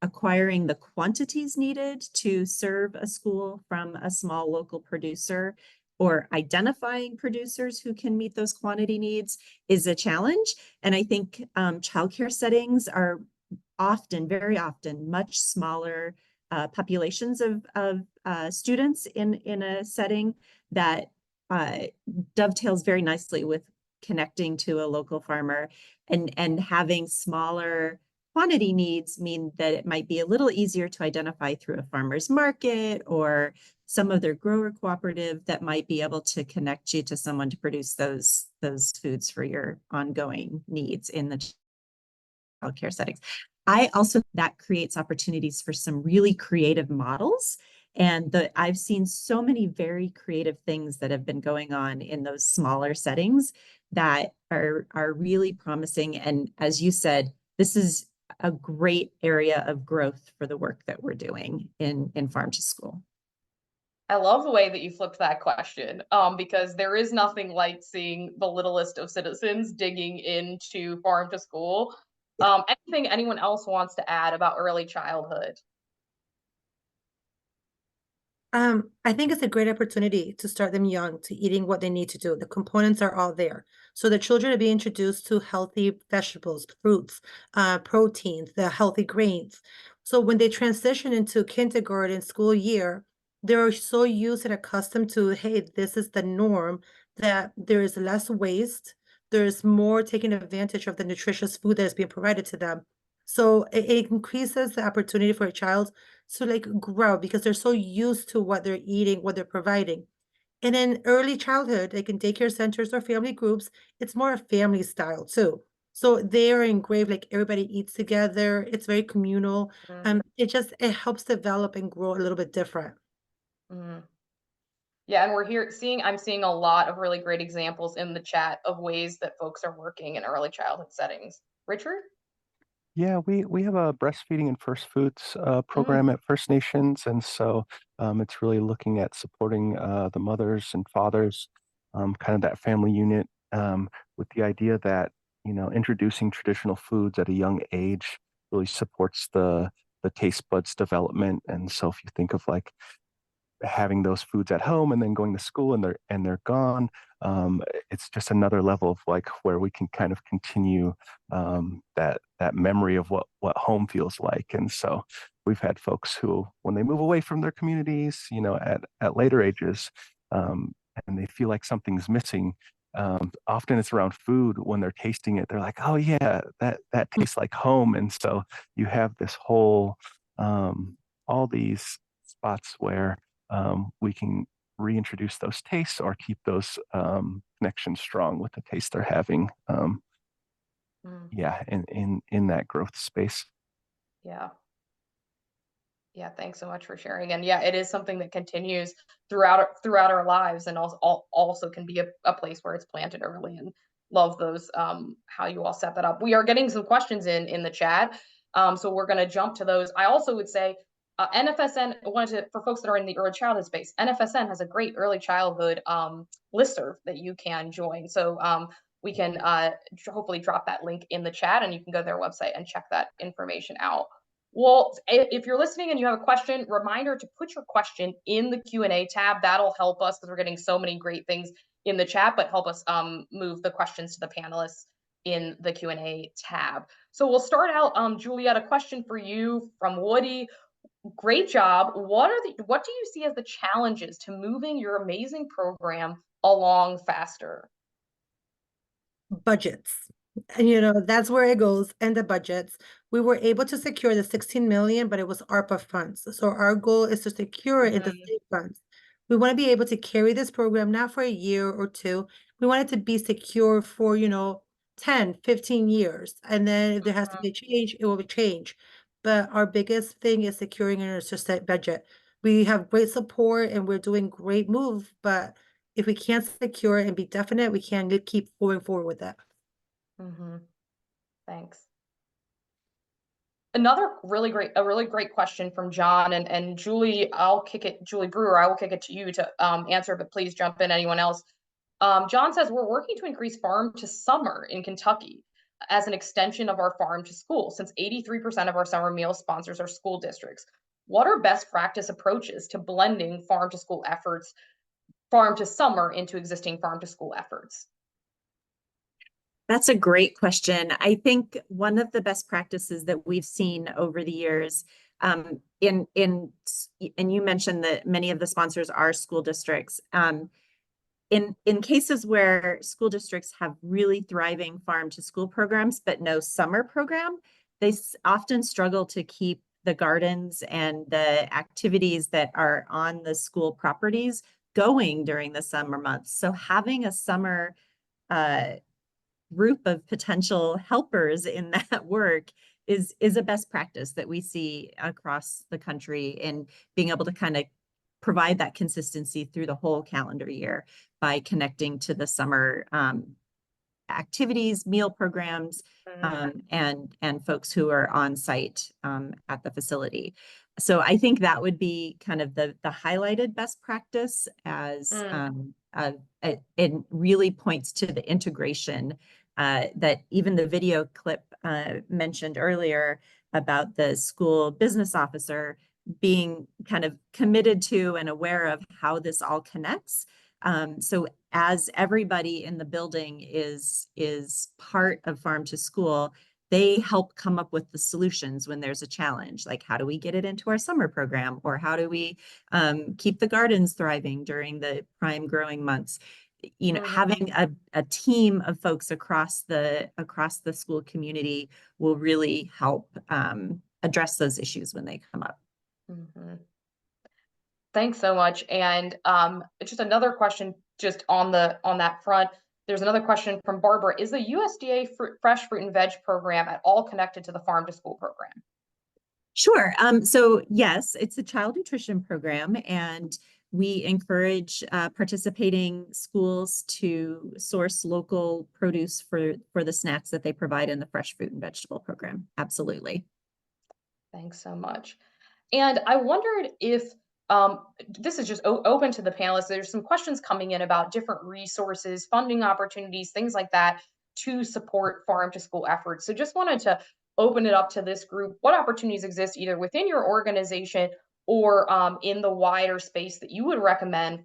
acquiring the quantities needed to serve a school from a small local producer, or identifying producers who can meet those quantity needs, is a challenge. And I think childcare settings are often, very often, much smaller populations of students in a setting that dovetails very nicely with connecting to a local farmer, and having smaller quantity needs mean that it might be a little easier to identify through a farmer's market or some other grower cooperative that might be able to connect you to someone to produce those foods for your ongoing needs in the childcare settings. I also, that creates opportunities for some really creative models. And I've seen so many very creative things that have been going on in those smaller settings that are really promising. And as you said, this is a great area of growth for the work that we're doing in farm to school. I love the way that you flipped that question, because there is nothing like seeing the littlest of citizens digging into farm to school. Anything anyone else wants to add about early childhood? I think it's a great opportunity to start them young to eating what they need to do. The components are all there. So the children are being introduced to healthy vegetables, fruits, proteins, the healthy grains. So when they transition into kindergarten school year, they're so used and accustomed to, hey, this is the norm, that there is less waste. There's more taking advantage of the nutritious food that is being provided to them. So it increases the opportunity for a child to like grow, because they're so used to what they're eating, what they're providing. And in early childhood, like in daycare centers or family groups, it's more a family style too. So they are engraved, like everybody eats together. It's very communal. It helps develop and grow a little bit different. Mhm. Yeah, and I'm seeing a lot of really great examples in the chat of ways that folks are working in early childhood settings. Richard? Yeah, we have a breastfeeding and first foods Mm. program at First Nations, and so it's really looking at supporting the mothers and fathers, kind of that family unit, with the idea that introducing traditional foods at a young age really supports the taste buds development. And so if you think of like having those foods at home and then going to school and they're gone, it's just another level of like where we can kind of continue that memory of what home feels like. And so we've had folks who, when they move away from their communities, at later ages, and they feel like something's missing. Often it's around food. When they're tasting it, they're like, "Oh yeah, that tastes like home." And so you have this whole all these spots where we can reintroduce those tastes or keep those connections strong with the taste they're having. Yeah, in that growth space. Yeah. Yeah, thanks so much for sharing. And yeah, it is something that continues throughout our lives, and also can be a place where it's planted early. And love those how you all set that up. We are getting some questions in the chat. So we're gonna jump to those. I also would say NFSN for folks that are in the early childhood space, NFSN has a great early childhood listserv that you can join. So we can hopefully drop that link in the chat, and you can go to their website and check that information out. Well, if you're listening and you have a question, reminder to put your question in the Q&A tab. That'll help us, because we're getting so many great things in the chat, but help us move the questions to the panelists in the Q&A tab. So we'll start out, Juliet, a question for you from Woody. Great job. What do you see as the challenges to moving your amazing program along faster? Budgets. And that's where it goes, and the budgets. We were able to secure the 16 million, but it was ARPA funds. So our goal is to secure it in the state funds. We want to be able to carry this program not for a year or two. We want it to be secure for, 10, 15 years. And then if there has to be a change, it will be changed. But our biggest thing is securing a set budget. We have great support and we're doing great move, but if we can't secure it and be definite, we can't keep going forward with that. Thanks. Another really great question from John and Julie. Julie Brewer, I will kick it to you to answer, but please jump in, anyone else. John says, we're working to increase farm to summer in Kentucky as an extension of our farm to school, since 83% of our summer meal sponsors are school districts. What are best practice approaches to blending farm to school efforts, farm to summer into existing farm to school efforts? That's a great question. I think one of the best practices that we've seen over the years, and you mentioned that many of the sponsors are school districts. In cases where school districts have really thriving farm to school programs, but no summer program, they often struggle to keep the gardens and the activities that are on the school properties going during the summer months. So having a summer group of potential helpers in that work is a best practice that we see across the country, in being able to kind of provide that consistency through the whole calendar year by connecting to the summer activities, meal programs, and folks who are on site at the facility. So I think that would be kind of the highlighted best practice, as it really points to the integration that even the video clip mentioned earlier about the school business officer being kind of committed to and aware of how this all connects. So as everybody in the building is part of Farm to School, they help come up with the solutions when there's a challenge, like how do we get it into our summer program, or how do we keep the gardens thriving during the prime growing months. You know, having a team of folks across the school community will really help address those issues when they come up. Thanks so much. And just another question, just on that front. There's another question from Barbara. Is the USDA fresh fruit and veg program at all connected to the farm to school program? Sure. So yes, it's a child nutrition program, and we encourage participating schools to source local produce for the snacks that they provide in the fresh fruit and vegetable program. Absolutely. Thanks so much. And I wondered if this is just open to the panelists. There's some questions coming in about different resources, funding opportunities, things like that to support farm to school efforts. So just wanted to open it up to this group. What opportunities exist either within your organization or in the wider space that you would recommend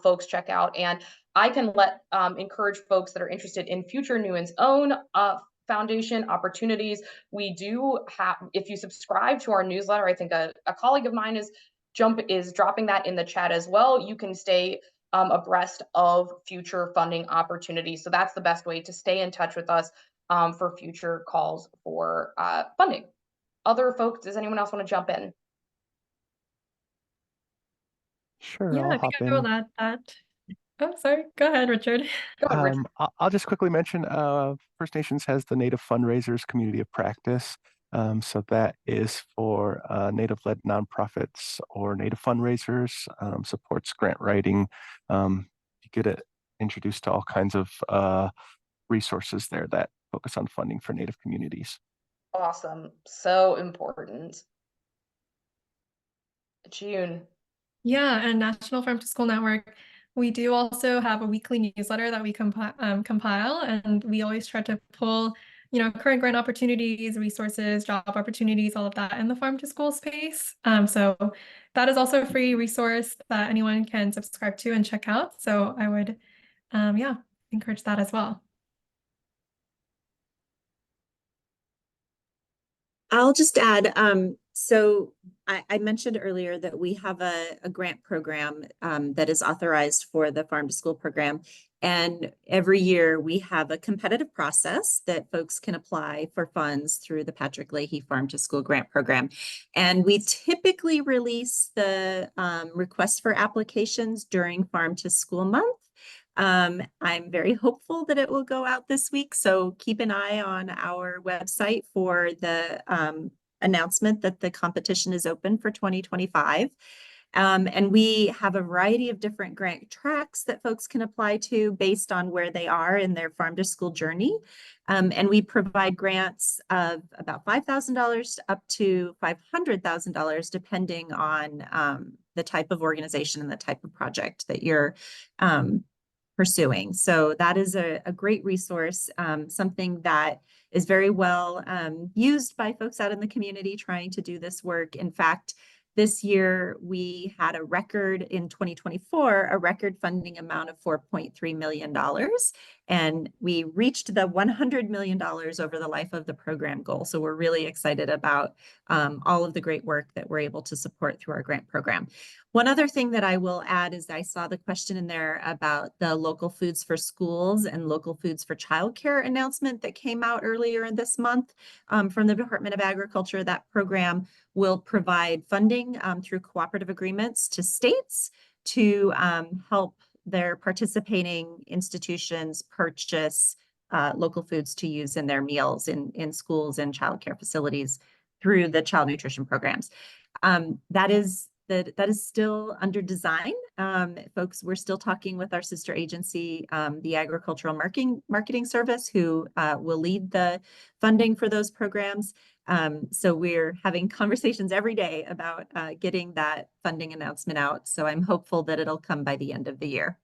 folks check out? And I can encourage folks that are interested in future Newman's own foundation opportunities. We do have, if you subscribe to our newsletter, I think a colleague of mine is dropping that in the chat as well. You can stay abreast of future funding opportunities. So that's the best way to stay in touch with us for future calls for funding. Other folks, does anyone else want to jump in? Sure, Yeah, I'll I think hop I know in. that. Oh, sorry. Go ahead, Richard. I'll just quickly mention First Nations has the Native Fundraisers Community of Practice. So that is for Native-led nonprofits or Native fundraisers, supports grant writing. You get introduced to all kinds of resources there that focus on funding for Native communities. Awesome. So important. Jiyoon. Yeah, and National Farm to School Network. We do also have a weekly newsletter that we compile, and we always try to pull, current grant opportunities, resources, job opportunities, all of that in the farm to school space. So that is also a free resource that anyone can subscribe to and check out. So I would, encourage that as well. I'll just add, so I mentioned earlier that we have a grant program that is authorized for the Farm to School program. And every year we have a competitive process that folks can apply for funds through the Patrick Leahy Farm to School grant program. And we typically release the request for applications during Farm to School month. I'm very hopeful that it will go out this week, so keep an eye on our website for the announcement that the competition is open for 2025. And we have a variety of different grant tracks that folks can apply to based on where they are in their farm to school journey. And we provide grants of about $5,000 up to $500,000, depending on the type of organization and the type of project that you're pursuing. So that is a great resource, something that is very well used by folks out in the community trying to do this work. In fact, this year, we had a record in 2024, a record funding amount of $4.3 million. And we reached the $100 million over the life of the program goal. So we're really excited about all of the great work that we're able to support through our grant program. One other thing that I will add is I saw the question in there about the local foods for schools and local foods for childcare announcement that came out earlier in this month from the Department of Agriculture. That program will provide funding through cooperative agreements to states to help their participating institutions purchase local foods to use in their meals in schools and childcare facilities through the child nutrition programs. That is still under design. Folks, we're still talking with our sister agency, the Agricultural Marketing Service, who will lead the funding for those programs. So we're having conversations every day about getting that funding announcement out. So I'm hopeful that it'll come by the end of the year.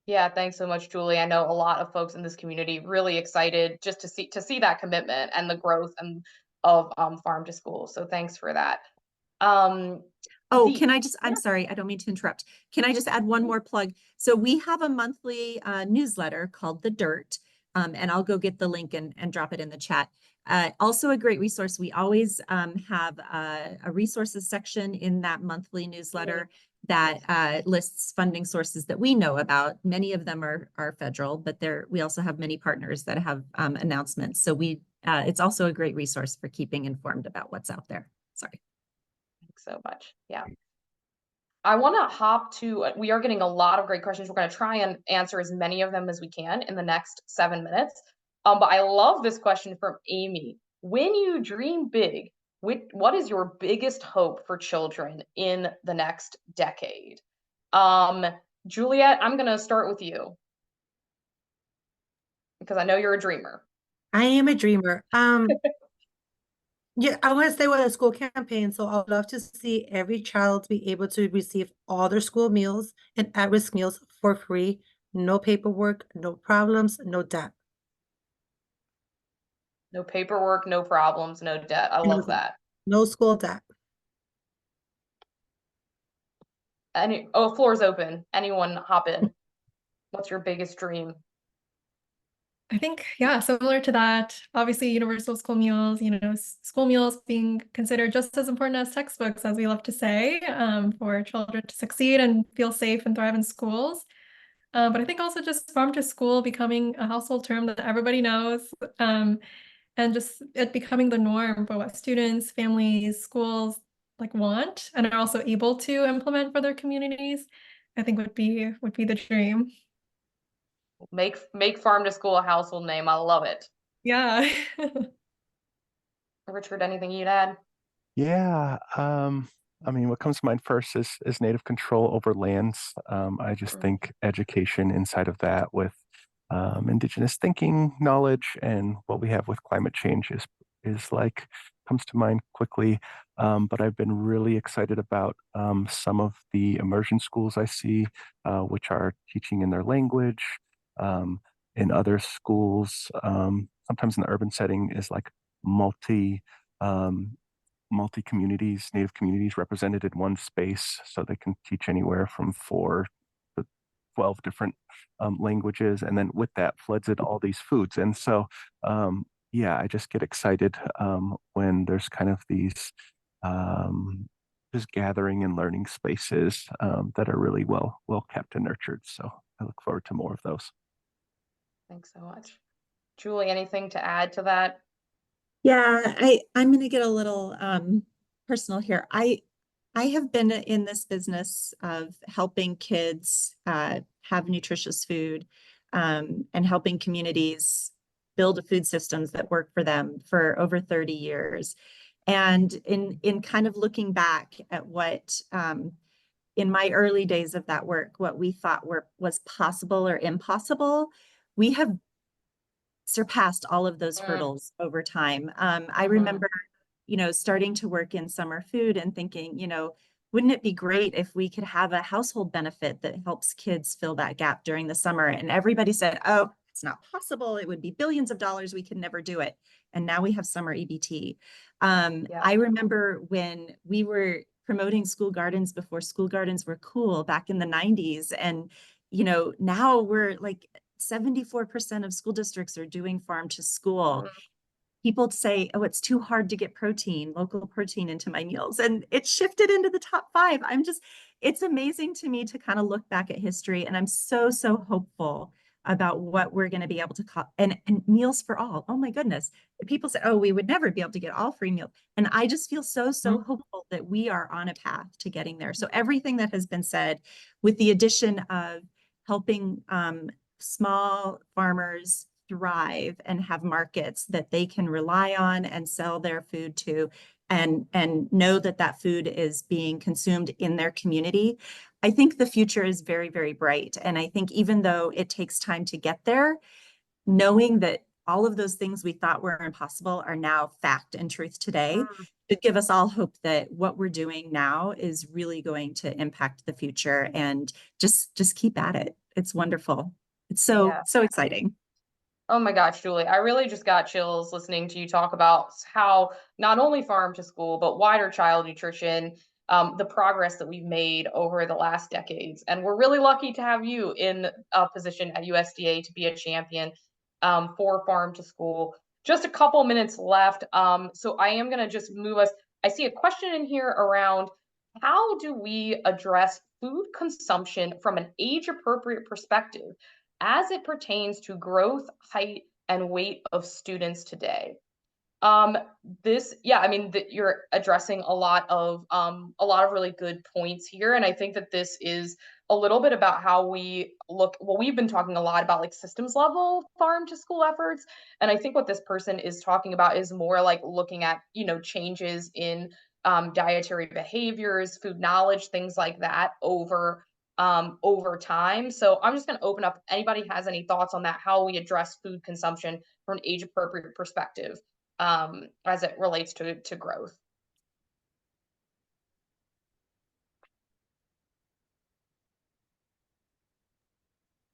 Yeah, thanks so much, Julie. I know a lot of folks in this community really excited just to see that commitment and the growth and of farm to school. So thanks for that. Can I just, I'm sorry, I don't mean to interrupt. Can I just add one more plug? So we have a monthly newsletter called The Dirt, and I'll go get the link and drop it in the chat. Also a great resource. We always have a resources section in that monthly newsletter that lists funding sources that we know about. Many of them are federal, but we also have many partners that have announcements. So it's also a great resource for keeping informed about what's out there. Sorry. Thanks so much. Yeah. I want to hop to, we are getting a lot of great questions. We're going to try and answer as many of them as we can in the next 7 minutes. But I love this question from Amy. When you dream big, what is your biggest hope for children in the next decade? Juliet, I'm going to start with you because I know you're a dreamer. I am a dreamer. Yeah, I want to stay with a school campaign, so I would love to see every child be able to receive all their school meals and at-risk meals for free. No paperwork, no problems, no debt. No paperwork, no problems, no debt. I love that. No school debt. Floor's open. Anyone hop in. What's your biggest dream? I think, yeah, similar to that, obviously universal school meals, school meals being considered just as important as textbooks, as we love to say, for children to succeed and feel safe and thrive in schools. But I think also just farm to school becoming a household term that everybody knows, and just it becoming the norm for what students, families, schools want and are also able to implement for their communities, I think would be the dream. Make farm to school a household name. I love it. Yeah. Richard, anything you'd add? Yeah. I mean, what comes to mind first is native control over lands. I just think education inside of that with Indigenous thinking knowledge and what we have with climate change is like comes to mind quickly. But I've been really excited about some of the immersion schools I see, which are teaching in their language. In other schools, sometimes in the urban setting is like multi communities, native communities represented in one space, so they can teach anywhere from 4 to 12 different languages, and then with that floods in all these foods. And so, yeah, I just get excited when there's kind of these just gathering and learning spaces that are really well kept and nurtured. So I look forward to more of those. Thanks so much. Julie, anything to add to that? Yeah, I'm going to get a little personal here. I I have been in this business of helping kids have nutritious food and helping communities build food systems that work for them for over 30 years. And in kind of looking back at what in my early days of that work, what we thought was possible or impossible, we have surpassed all of those hurdles over time. I remember, starting to work in summer food and thinking, wouldn't it be great if we could have a household benefit that helps kids fill that gap during the summer? And everybody said, oh, it's not possible. It would be billions of dollars. We could never do it. And now we have summer EBT. I remember when we were promoting school gardens before school gardens were cool back in the 90s. And, now we're like 74% of school districts are doing farm to school. People say, oh, it's too hard to get local protein into my meals. And it shifted into the top 5. It's amazing to me to kind of look back at history. And I'm so, so hopeful about what we're going to be able to call and meals for all. Oh my goodness. People say, oh, we would never be able to get all free meals. And I just feel so, so hopeful that we are on a path to getting there. So everything that has been said, with the addition of helping small farmers thrive and have markets that they can rely on and sell their food to, and know that that food is being consumed in their community, I think the future is very, very bright. And I think even though it takes time to get there, knowing that all of those things we thought were impossible are now fact and truth today should give us all hope that what we're doing now is really going to impact the future. And just keep at it. It's wonderful. It's so exciting. Oh my gosh, Julie, I really just got chills listening to you talk about how not only farm to school, but wider child nutrition, the progress that we've made over the last decades. And we're really lucky to have you in a position at USDA to be a champion for farm to school. Just a couple minutes left. So I am going to just move us. I see a question in here around how do we address food consumption from an age-appropriate perspective as it pertains to growth, height, and weight of students today? You're addressing a lot of really good points here, and I think that this is a little bit about how we look. Well, we've been talking a lot about like systems level farm to school efforts, and I think what this person is talking about is more like looking at changes in dietary behaviors, food knowledge, things like that over time. So I'm just going to open up. If anybody has any thoughts on that, how we address food consumption from an age appropriate perspective as it relates to growth.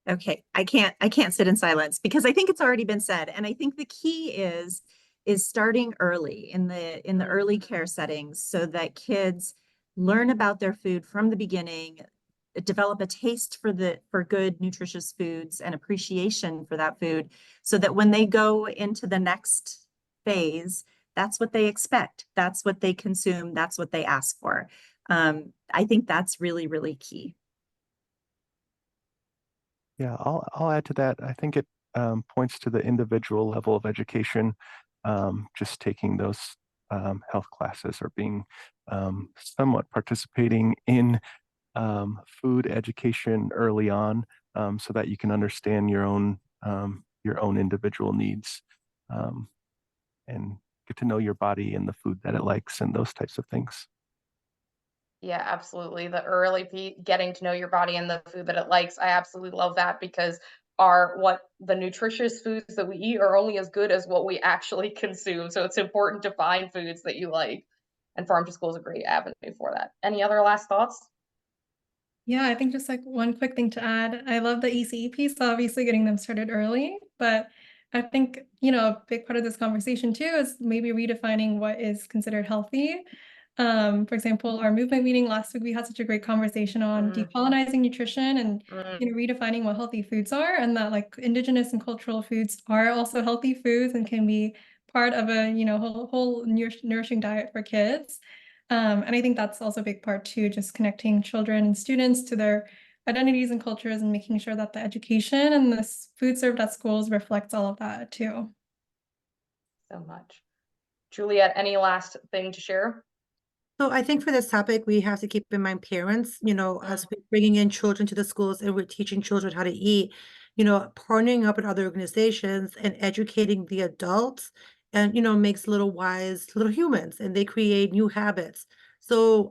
Okay, I can't sit in silence because I think it's already been said. And I think the key is starting early in the early care settings so that kids learn about their food from the beginning, develop a taste for good nutritious foods and appreciation for that food, so that when they go into the next phase, that's what they expect, that's what they consume, that's what they ask for. I think that's really, really key. Yeah, I'll add to that. I think it points to the individual level of education. Just taking those health classes or being somewhat participating in food education early on, so that you can understand your own individual needs, and get to know your body and the food that it likes and those types of things. Yeah, absolutely. The early getting to know your body and the food that it likes. I absolutely love that, because the nutritious foods that we eat are only as good as what we actually consume. So it's important to find foods that you like. And farm to school is a great avenue for that. Any other last thoughts? Yeah, I think just like one quick thing to add. I love the ECE piece, obviously getting them started early, but I think, a big part of this conversation too is maybe redefining what is considered healthy. For example, our movement meeting last week, we had such a great conversation on decolonizing nutrition and redefining what healthy foods are, and that like indigenous and cultural foods are also healthy foods and can be part of a whole nourishing diet for kids. And I think that's also a big part too, just connecting children and students to their identities and cultures and making sure that the education and the food served at schools reflects all of that too. So much. Juliet, any last thing to share? So I think for this topic, we have to keep in mind parents, as we're bringing in children to the schools and we're teaching children how to eat, partnering up with other organizations and educating the adults and, makes little wise little humans and they create new habits. So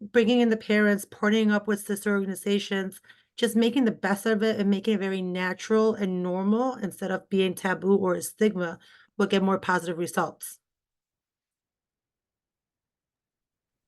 bringing in the parents, partnering up with sister organizations, just making the best of it and making it very natural and normal instead of being taboo or a stigma will get more positive results.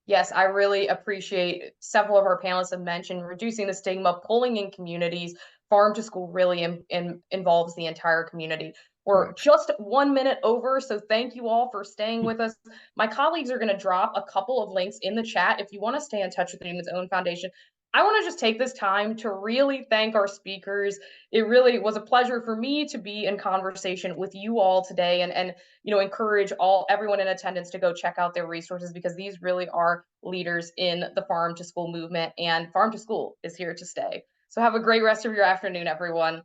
Yes, I really appreciate several of our panelists have mentioned reducing the stigma, pulling in communities. Farm to School really involves the entire community. We're just 1 minute over, so thank you all for staying with us. My colleagues are going to drop a couple of links in the chat if you want to stay in touch with the Newman's Own Foundation. I want to just take this time to really thank our speakers. It really was a pleasure for me to be in conversation with you all today and encourage everyone in attendance to go check out their resources because these really are leaders in the farm to school movement and farm to school is here to stay. So have a great rest of your afternoon, everyone.